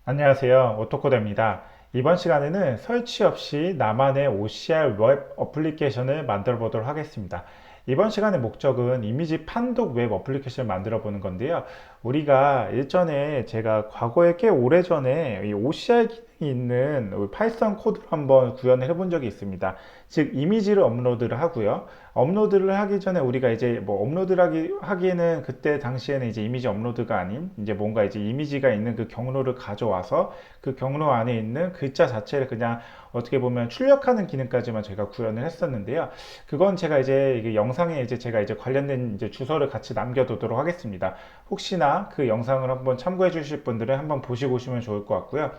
안녕하세요. 오토코드입니다. 이번 시간에는 설치 없이 나만의 OCR 웹 어플리케이션을 만들어 보도록 하겠습니다. 이번 시간의 목적은 이미지 판독 웹 어플리케이션을 만들어 보는 건데요. 우리가 일전에 제가 과거에 꽤 오래전에 이 OCR 기능이 있는 파이썬 코드를 한번 구현을 해본 적이 있습니다. 즉 이미지를 업로드를 하고요. 업로드를 하기 전에 우리가 이제 뭐 업로드를 하기에는 그때 당시에는 이제 이미지 업로드가 아닌 이제 뭔가 이제 이미지가 있는 그 경로를 가져와서 그 경로 안에 있는 글자 자체를 그냥 어떻게 보면 출력하는 기능까지만 제가 구현을 했었는데요. 그건 제가 이제 이게 영상에 이제 제가 이제 관련된 이제 주소를 같이 남겨두도록 하겠습니다. 혹시나 그 영상을 한번 참고해 주실 분들은 한번 보시고 오시면 좋을 것 같고요.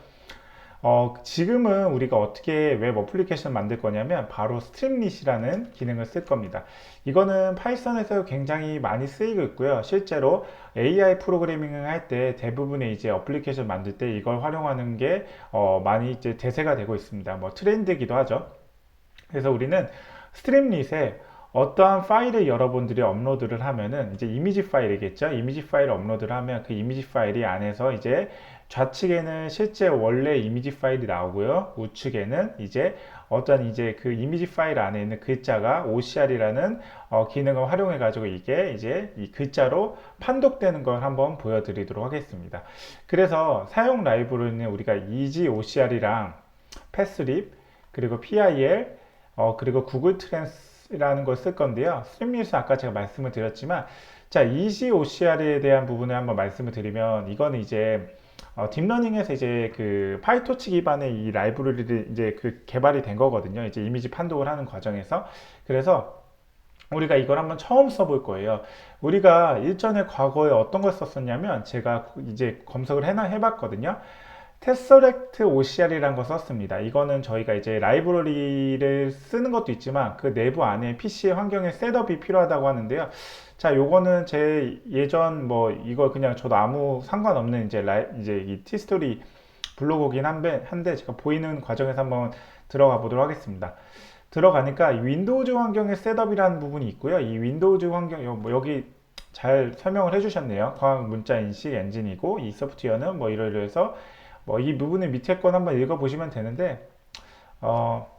지금은 우리가 어떻게 웹 어플리케이션 만들 거냐면 바로 스트림릿이라는 기능을 쓸 겁니다. 이거는 파이썬에서 굉장히 많이 쓰이고 있고요. 실제로 AI 프로그래밍을 할 때 대부분의 이제 어플리케이션 만들 때 이걸 활용하는 게 많이 이제 대세가 되고 있습니다. 뭐 트렌드이기도 하죠. 그래서 우리는 스트림릿에 어떠한 파일을 여러분들이 업로드를 하면은 이제 이미지 파일이겠죠. 이미지 파일을 업로드를 하면 그 이미지 파일이 안에서 이제 좌측에는 실제 원래 이미지 파일이 나오고요. 우측에는 이제 어떤 이제 그 이미지 파일 안에 있는 글자가 OCR이라는 기능을 활용해 가지고 이게 이제 이 글자로 판독되는 걸 한번 보여드리도록 하겠습니다. 그래서 사용 라이브러리는 우리가 이지 OCR이랑 패스립 그리고 PIL 그리고 구글 트랜스라는 걸 쓸 건데요. 스트림릿은 아까 제가 말씀을 드렸지만, 자, 이지 OCR에 대한 부분을 한번 말씀을 드리면, 이거는 이제 딥러닝에서 이제 그 파이토치 기반의 이 라이브러리를 이제 그 개발이 된 거거든요. 이제 이미지 판독을 하는 과정에서. 그래서 우리가 이걸 한번 처음 써볼 거예요. 우리가 일전에 과거에 어떤 걸 썼었냐면, 제가 이제 검색을 해봤거든요. 테서렉트 OCR이라는 거 썼습니다. 이거는 저희가 이제 라이브러리를 쓰는 것도 있지만 그 내부 안에 PC 환경의 셋업이 필요하다고 하는데요. 자, 요거는 제 예전 뭐 이거 그냥 저도 아무 상관없는 이제 이 티스토리 블로그긴 한데 제가 보이는 과정에서 한번 들어가 보도록 하겠습니다. 들어가니까 윈도우즈 환경의 셋업이라는 부분이 있고요. 이 윈도우즈 환경 뭐 여기 잘 설명을 해주셨네요. 과학 문자 인식 엔진이고 이 소프트웨어는 뭐 이러이러해서 뭐 이 부분을 밑에 건 한번 읽어보시면 되는데 어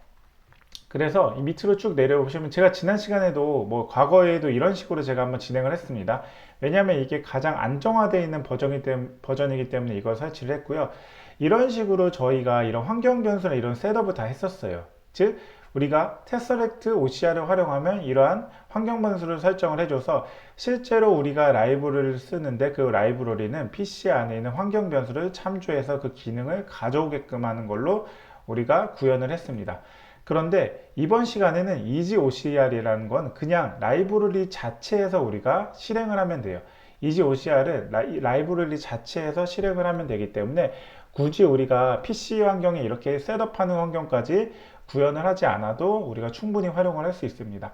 그래서 이 밑으로 쭉 내려보시면 제가 지난 시간에도 뭐 과거에도 이런 식으로 제가 한번 진행을 했습니다. 왜냐하면 이게 가장 안정화되어 있는 버전이기 때문에 이걸 설치를 했고요. 이런 식으로 저희가 이런 환경 변수나 이런 셋업을 다 했었어요. 즉 우리가 테서렉트 OCR을 활용하면 이러한 환경 변수를 설정을 해줘서 실제로 우리가 라이브러리를 쓰는데 그 라이브러리는 PC 안에 있는 환경 변수를 참조해서 그 기능을 가져오게끔 하는 걸로 우리가 구현을 했습니다. 그런데 이번 시간에는 이지 OCR이라는 건 그냥 라이브러리 자체에서 우리가 실행을 하면 돼요. 이지 OCR은 라이브러리 자체에서 실행을 하면 되기 때문에 굳이 우리가 PC 환경에 이렇게 셋업하는 환경까지 구현을 하지 않아도 우리가 충분히 활용을 할 수 있습니다.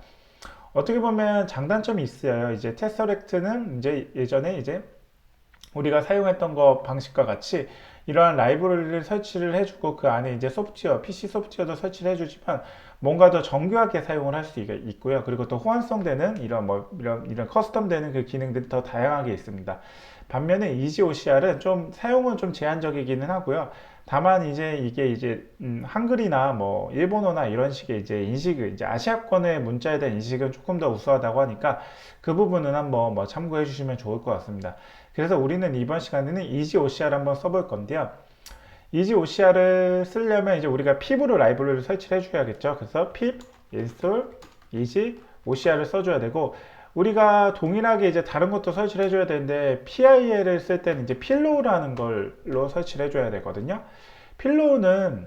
어떻게 보면 장단점이 있어요. 이제 테서렉트는 이제 예전에 이제 우리가 사용했던 거 방식과 같이 이러한 라이브러리를 설치를 해주고 그 안에 이제 소프트웨어, PC 소프트웨어도 설치를 해주지만 뭔가 더 정교하게 사용을 할 수 있고요. 그리고 또 호환성되는 이런 커스텀되는 그 기능들이 더 다양하게 있습니다. 반면에 EasyOCR은 좀 사용은 좀 제한적이기는 하고요. 다만 이제 이게 이제 한글이나 뭐 일본어나 이런 식의 이제 인식을 이제 아시아권의 문자에 대한 인식은 조금 더 우수하다고 하니까 그 부분은 한번 뭐 참고해 주시면 좋을 것 같습니다. 그래서 우리는 이번 시간에는 EasyOCR 한번 써볼 건데요. EasyOCR을 쓰려면 이제 우리가 pip으로 라이브러리를 설치를 해줘야겠죠. 그래서 pip install EasyOCR을 써줘야 되고 우리가 동일하게 이제 다른 것도 설치를 해줘야 되는데 PIL을 쓸 때는 이제 필로우라는 걸로 설치를 해줘야 되거든요. 필로우는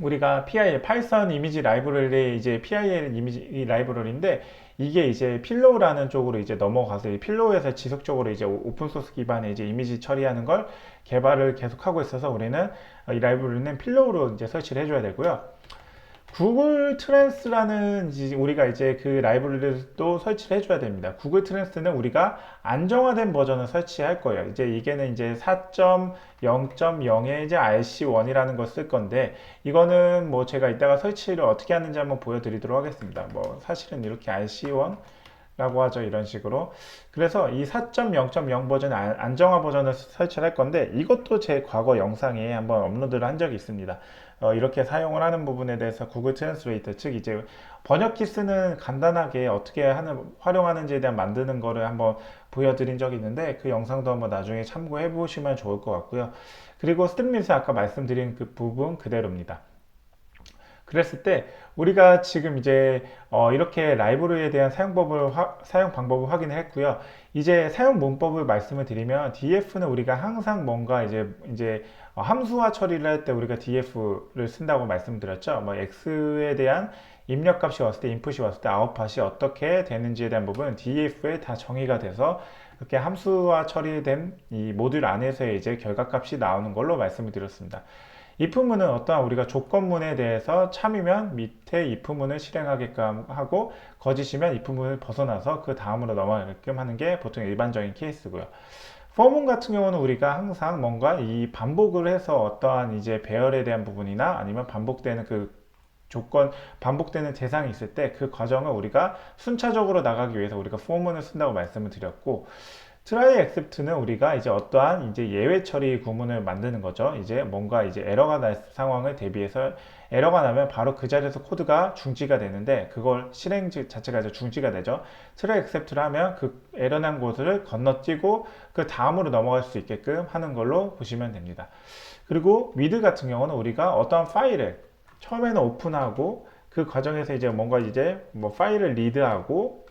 우리가 PIL, 파이썬 이미지 라이브러리 이제 PIL 이미지 라이브러리인데 이게 이제 필로우라는 쪽으로 이제 넘어가서 이 필로우에서 지속적으로 이제 오픈 소스 기반의 이제 이미지 처리하는 걸 개발을 계속하고 있어서 우리는 이 라이브러리는 필로우로 이제 설치를 해줘야 되고요. 구글 트랜스라는 우리가 이제 그 라이브러리를 또 설치를 해줘야 됩니다. 구글 트랜스는 우리가 안정화된 버전을 설치할 거예요. 이제 이게는 이제 4.0.0의 이제 RC1이라는 걸 쓸 건데 이거는 뭐 제가 이따가 설치를 어떻게 하는지 한번 보여드리도록 하겠습니다. 뭐 사실은 이렇게 RC1 라고 하죠. 이런 식으로. 그래서 이 4.0.0 버전 안정화 버전을 설치를 할 건데 이것도 제 과거 영상에 한번 업로드를 한 적이 있습니다. 이렇게 사용을 하는 부분에 대해서 구글 트랜스레이터 즉 이제 번역기 쓰는 간단하게 어떻게 활용하는지에 대한 만드는 거를 한번 보여드린 적이 있는데 그 영상도 한번 나중에 참고해 보시면 좋을 것 같고요. 그리고 스트림밋은 아까 말씀드린 그 부분 그대로입니다. 그랬을 때 우리가 지금 이제 이렇게 라이브러리에 대한 사용 방법을 확인을 했고요. 이제 사용 문법을 말씀을 드리면 df는 우리가 항상 뭔가 이제 함수화 처리를 할 때 우리가 df를 쓴다고 말씀드렸죠. 뭐 x에 대한 입력값이 왔을 때 인풋이 왔을 때 아웃풋이 어떻게 되는지에 대한 부분은 df에 다 정의가 돼서 이렇게 함수화 처리된 이 모듈 안에서 이제 결과값이 나오는 걸로 말씀을 드렸습니다. if문은 어떠한 우리가 조건문에 대해서 참이면 밑에 if문을 실행하게끔 하고 거짓이면 if문을 벗어나서 그 다음으로 넘어가게끔 하는 게 보통 일반적인 케이스고요. for문 같은 경우는 우리가 항상 뭔가 이 반복을 해서 어떠한 이제 배열에 대한 부분이나 아니면 반복되는 그 반복되는 대상이 있을 때 그 과정을 우리가 순차적으로 나가기 위해서 우리가 for문을 쓴다고 말씀을 드렸고, try except는 우리가 이제 어떠한 이제 예외 처리 구문을 만드는 거죠. 이제 뭔가 이제 에러가 날 상황을 대비해서 에러가 나면 바로 그 자리에서 코드가 중지가 되는데 그걸 실행 자체가 이제 중지가 되죠. try except를 하면 그 에러 난 곳을 건너뛰고 그 다음으로 넘어갈 수 있게끔 하는 걸로 보시면 됩니다. 그리고 with 같은 경우는 우리가 어떠한 파일을 처음에는 오픈하고 그 과정에서 이제 뭔가 이제 뭐 파일을 리드하고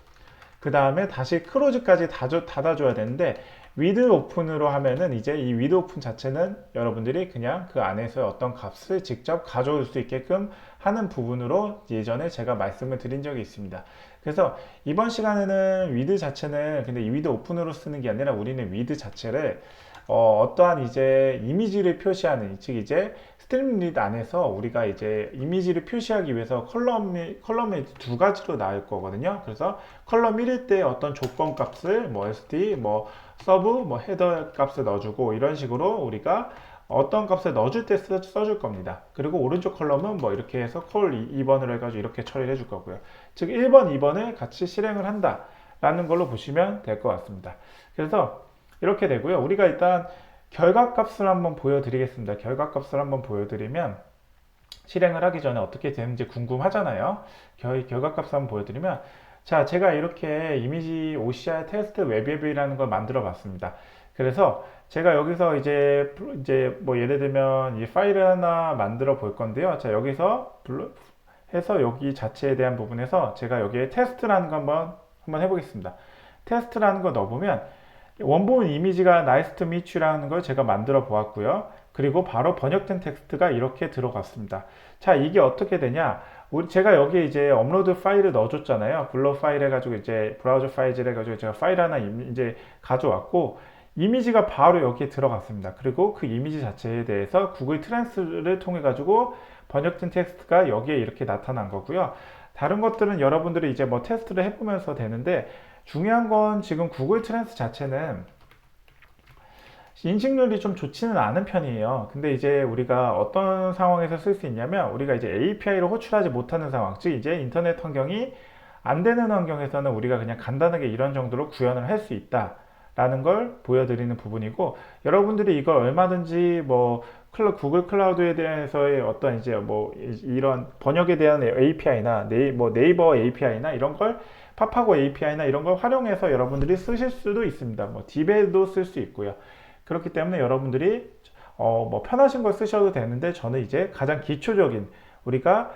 그 다음에 다시 크로즈까지 닫아줘야 되는데 with 오픈으로 하면은 이제 이 with 오픈 자체는 여러분들이 그냥 그 안에서 어떤 값을 직접 가져올 수 있게끔 하는 부분으로 예전에 제가 말씀을 드린 적이 있습니다. 그래서 이번 시간에는 with 자체는 근데 이 with 오픈으로 쓰는 게 아니라 우리는 with 자체를 어떠한 이제 이미지를 표시하는 즉 이제 스트림릿 안에서 우리가 이제 이미지를 표시하기 위해서 컬럼이 두 가지로 나올 거거든요. 그래서 컬럼 1일 때 어떤 조건 값을 뭐 sd, 뭐 서브, 뭐 헤더 값을 넣어주고 이런 식으로 우리가 어떤 값을 넣어줄 때 써줄 겁니다. 그리고 오른쪽 컬럼은 뭐 이렇게 해서 콜 2번으로 해가지고 이렇게 처리를 해줄 거고요. 즉 1번, 2번을 같이 실행을 한다 라는 걸로 보시면 될 것 같습니다. 그래서 이렇게 되고요. 우리가 일단 결과값을 한번 보여드리겠습니다. 결과값을 한번 보여드리면 실행을 하기 전에 어떻게 되는지 궁금하잖아요. 결과값을 한번 보여드리면 자, 제가 이렇게 이미지 OCR 테스트 웹앱이라는 걸 만들어 봤습니다. 그래서 제가 여기서 이제 뭐 예를 들면 이 파일을 하나 만들어 볼 건데요. 자, 여기서 해서 여기 자체에 대한 부분에서 제가 여기에 테스트라는 거 한번 해보겠습니다. 테스트라는 거 넣어보면 원본 이미지가 nice to meet you라는 걸 제가 만들어 보았고요. 그리고 바로 번역된 텍스트가 이렇게 들어갔습니다. 자, 이게 어떻게 되냐? 제가 여기에 이제 업로드 파일을 넣어줬잖아요. 블러 파일 해가지고 이제 브라우저 파일 해가지고 제가 파일 하나 이제 가져왔고 이미지가 바로 여기에 들어갔습니다. 그리고 그 이미지 자체에 대해서 구글 트랜스를 통해 가지고 번역된 텍스트가 여기에 이렇게 나타난 거고요. 다른 것들은 여러분들이 이제 뭐 테스트를 해보면서 되는데 중요한 건 지금 구글 트랜스 자체는 인식률이 좀 좋지는 않은 편이에요. 근데 이제 우리가 어떤 상황에서 쓸 수 있냐면 우리가 이제 API를 호출하지 못하는 상황, 즉 이제 인터넷 환경이 안 되는 환경에서는 우리가 그냥 간단하게 이런 정도로 구현을 할 수 있다 라는 걸 보여드리는 부분이고, 여러분들이 이걸 얼마든지 뭐 구글 클라우드에 대해서의 어떤 이제 뭐 이런 번역에 대한 API나 네이버 API나 이런 걸 팝하고 API나 이런 걸 활용해서 여러분들이 쓰실 수도 있습니다. 뭐 딥에도 쓸 수 있고요. 그렇기 때문에 여러분들이 뭐 편하신 걸 쓰셔도 되는데 저는 이제 가장 기초적인 우리가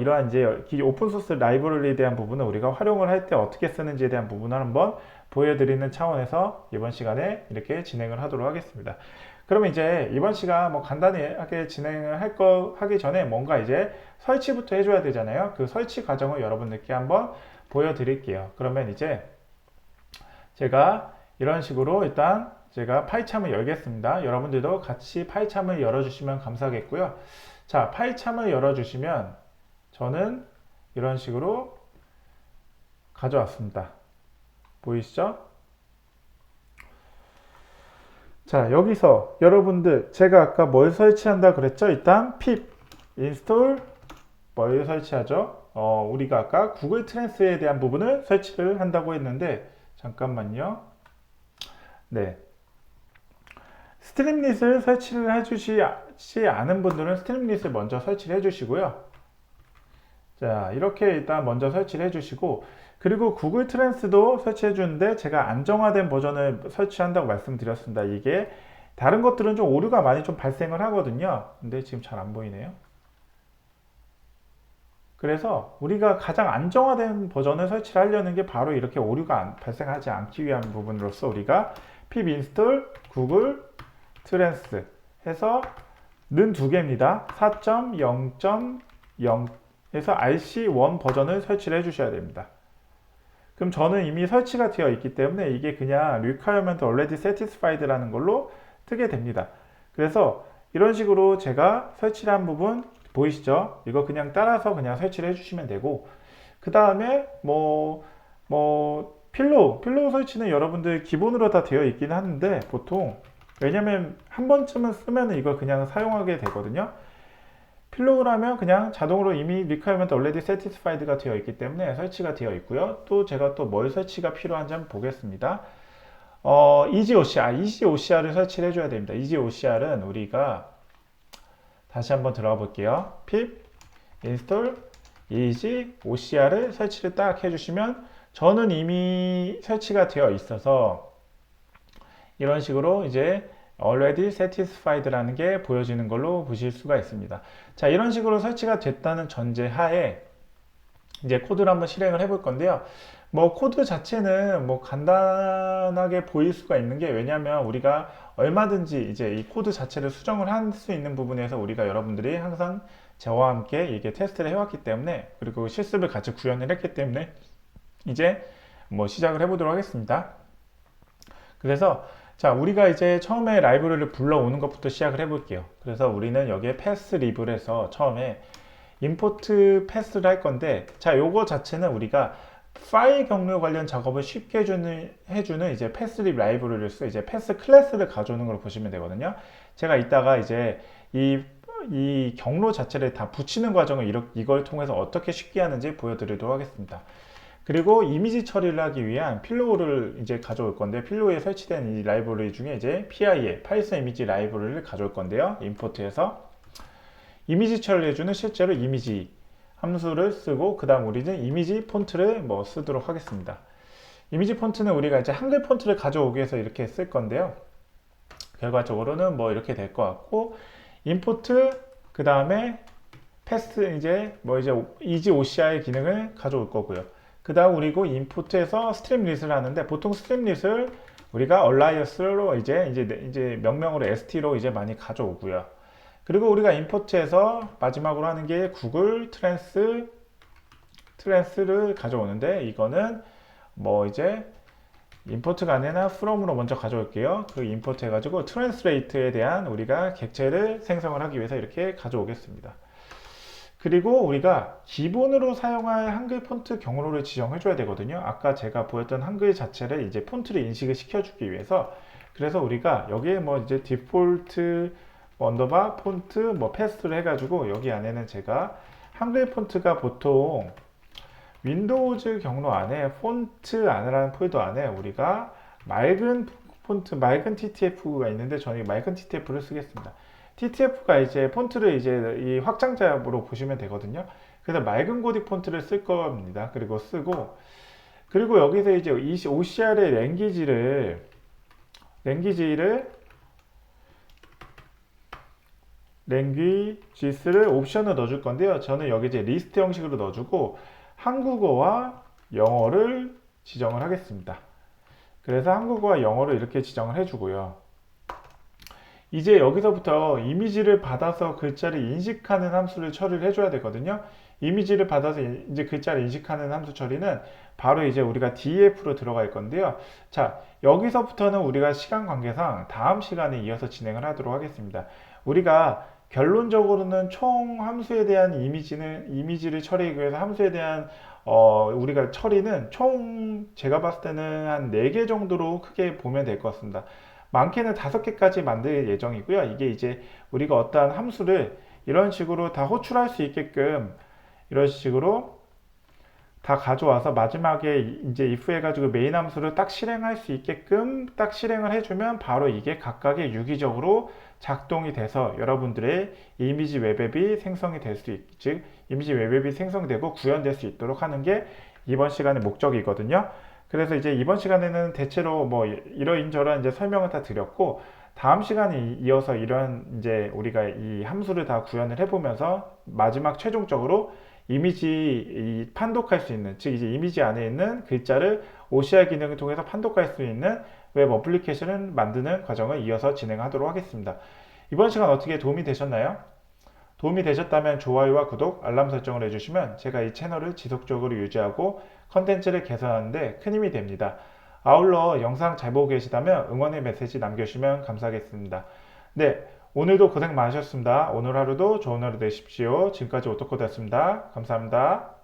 이러한 이제 오픈소스 라이브러리에 대한 부분을 우리가 활용을 할 때 어떻게 쓰는지에 대한 부분을 한번 보여드리는 차원에서 이번 시간에 이렇게 진행을 하도록 하겠습니다. 그러면 이제 이번 시간 뭐 간단하게 진행을 하기 전에 뭔가 이제 설치부터 해줘야 되잖아요. 그 설치 과정을 여러분들께 한번 보여드릴게요. 그러면 이제 제가 이런 식으로 일단 제가 파이참을 열겠습니다. 여러분들도 같이 파이참을 열어주시면 감사하겠고요. 자, 파이참을 열어주시면 저는 이런 식으로 가져왔습니다. 보이시죠? 자, 여기서 여러분들 제가 아까 뭘 설치한다 그랬죠? 일단 pip install 뭘 설치하죠? 우리가 아까 구글 트랜스에 대한 부분을 설치를 한다고 했는데, 잠깐만요. 네. 스트림릿을 설치를 해주시지 않은 분들은 스트림릿을 먼저 설치를 해주시고요. 자, 이렇게 일단 먼저 설치를 해주시고, 그리고 구글 트랜스도 설치해 주는데 제가 안정화된 버전을 설치한다고 말씀드렸습니다. 이게 다른 것들은 좀 오류가 많이 좀 발생을 하거든요. 근데 지금 잘 안 보이네요. 그래서 우리가 가장 안정화된 버전을 설치를 하려는 게 바로 이렇게 오류가 발생하지 않기 위한 부분으로서 우리가 pip install 구글 트랜스 해서 는 두 개입니다. 4.0.0에서 RC1 버전을 설치를 해주셔야 됩니다. 그럼 저는 이미 설치가 되어 있기 때문에 이게 그냥 requirement already satisfied라는 걸로 뜨게 됩니다. 그래서 이런 식으로 제가 설치를 한 부분 보이시죠? 이거 그냥 따라서 그냥 설치를 해주시면 되고, 그 다음에 필로우 설치는 여러분들 기본으로 다 되어 있긴 하는데 보통 왜냐면 한 번쯤은 쓰면 이걸 그냥 사용하게 되거든요. 필로우라면 그냥 자동으로 이미 requirement already satisfied가 되어 있기 때문에 설치가 되어 있고요. 또 제가 또 뭘 설치가 필요한지 한번 보겠습니다. easy OCR을 설치를 해줘야 됩니다. easy OCR은 우리가 다시 한번 들어가 볼게요. pip install easy OCR을 설치를 딱 해주시면 저는 이미 설치가 되어 있어서 이런 식으로 이제 already satisfied라는 게 보여지는 걸로 보실 수가 있습니다. 자, 이런 식으로 설치가 됐다는 전제 하에 이제 코드를 한번 실행을 해볼 건데요. 코드 자체는 간단하게 보일 수가 있는 게 왜냐면 우리가 얼마든지 이제 이 코드 자체를 수정을 할 수 있는 부분에서 우리가 여러분들이 항상 저와 함께 이게 테스트를 해왔기 때문에 그리고 실습을 같이 구현을 했기 때문에 이제 시작을 해보도록 하겠습니다. 그래서 자, 우리가 이제 처음에 라이브러리를 불러오는 것부터 시작을 해볼게요. 그래서 우리는 여기에 패스 리브를 해서 처음에 임포트 패스를 할 건데, 자, 요거 자체는 우리가 파일 경로 관련 작업을 쉽게 해주는 이제 패스립 라이브러리를 써 이제 패스 클래스를 가져오는 걸 보시면 되거든요. 제가 이따가 이제 이 경로 자체를 다 붙이는 과정을 이걸 통해서 어떻게 쉽게 하는지 보여드리도록 하겠습니다. 그리고 이미지 처리를 하기 위한 필로우를 이제 가져올 건데, 필로우에 설치된 이 라이브러리 중에 이제 PI의 파이썬 이미지 라이브러리를 가져올 건데요. 임포트해서 이미지 처리를 해주는 실제로 이미지 함수를 쓰고, 그 다음 우리는 이미지 폰트를 쓰도록 하겠습니다. 이미지 폰트는 우리가 이제 한글 폰트를 가져오기 위해서 이렇게 쓸 건데요. 결과적으로는 이렇게 될 것 같고, 임포트 그 다음에 패스 이제 이지 OCR 기능을 가져올 거고요. 그 다음 그리고 임포트에서 스트림릿을 하는데, 보통 스트림릿을 우리가 얼라이어스로 이제 명명으로 st로 이제 많이 가져오고요. 그리고 우리가 임포트에서 마지막으로 하는 게 구글 트랜스를 가져오는데, 이거는 이제 임포트가 아니라 from으로 먼저 가져올게요. 그리고 임포트 해가지고 트랜스레이트에 대한 우리가 객체를 생성을 하기 위해서 이렇게 가져오겠습니다. 그리고 우리가 기본으로 사용할 한글 폰트 경로를 지정해 줘야 되거든요. 아까 제가 보였던 한글 자체를 이제 폰트를 인식을 시켜주기 위해서, 그래서 우리가 여기에 이제 디폴트 언더바 폰트 패스를 해가지고 여기 안에는 제가 한글 폰트가 보통 윈도우즈 경로 안에 폰트 안이라는 폴더 안에 우리가 맑은 폰트, 맑은 TTF가 있는데 저는 맑은 TTF를 쓰겠습니다. TTF가 이제 폰트를 이제 이 확장자로 보시면 되거든요. 그래서 맑은 고딕 폰트를 쓸 겁니다. 그리고 쓰고, 그리고 여기서 이제 OCR의 랭귀지스를 옵션을 넣어줄 건데요. 저는 여기 이제 리스트 형식으로 넣어주고 한국어와 영어를 지정을 하겠습니다. 그래서 한국어와 영어를 이렇게 지정을 해주고요. 이제 여기서부터 이미지를 받아서 글자를 인식하는 함수를 처리를 해줘야 되거든요. 이미지를 받아서 이제 글자를 인식하는 함수 처리는 바로 이제 우리가 DEF로 들어갈 건데요. 자, 여기서부터는 우리가 시간 관계상 다음 시간에 이어서 진행을 하도록 하겠습니다. 우리가 결론적으로는 총 함수에 대한 이미지를 처리하기 위해서 함수에 대한 우리가 처리는 총 제가 봤을 때는 한 4개 정도로 크게 보면 될 것 같습니다. 많게는 5개까지 만들 예정이고요. 이게 이제 우리가 어떠한 함수를 이런 식으로 다 호출할 수 있게끔 이런 식으로 다 가져와서 마지막에 이제 if 해가지고 메인 함수를 딱 실행할 수 있게끔 딱 실행을 해주면 바로 이게 각각의 유기적으로 작동이 돼서 여러분들의 이미지 웹앱이 생성이 될 수 즉 이미지 웹앱이 생성되고 구현될 수 있도록 하는 게 이번 시간의 목적이거든요. 그래서 이제 이번 시간에는 대체로 뭐 이러인저러한 이제 설명을 다 드렸고, 다음 시간에 이어서 이런 이제 우리가 이 함수를 다 구현을 해보면서 마지막 최종적으로 이미지 판독할 수 있는, 즉 이제 이미지 안에 있는 글자를 OCR 기능을 통해서 판독할 수 있는 웹 어플리케이션을 만드는 과정을 이어서 진행하도록 하겠습니다. 이번 시간 어떻게 도움이 되셨나요? 도움이 되셨다면 좋아요와 구독, 알람 설정을 해주시면 제가 이 채널을 지속적으로 유지하고 컨텐츠를 개선하는 데 큰 힘이 됩니다. 아울러 영상 잘 보고 계시다면 응원의 메시지 남겨주시면 감사하겠습니다. 네, 오늘도 고생 많으셨습니다. 오늘 하루도 좋은 하루 되십시오. 지금까지 오토코드였습니다. 감사합니다.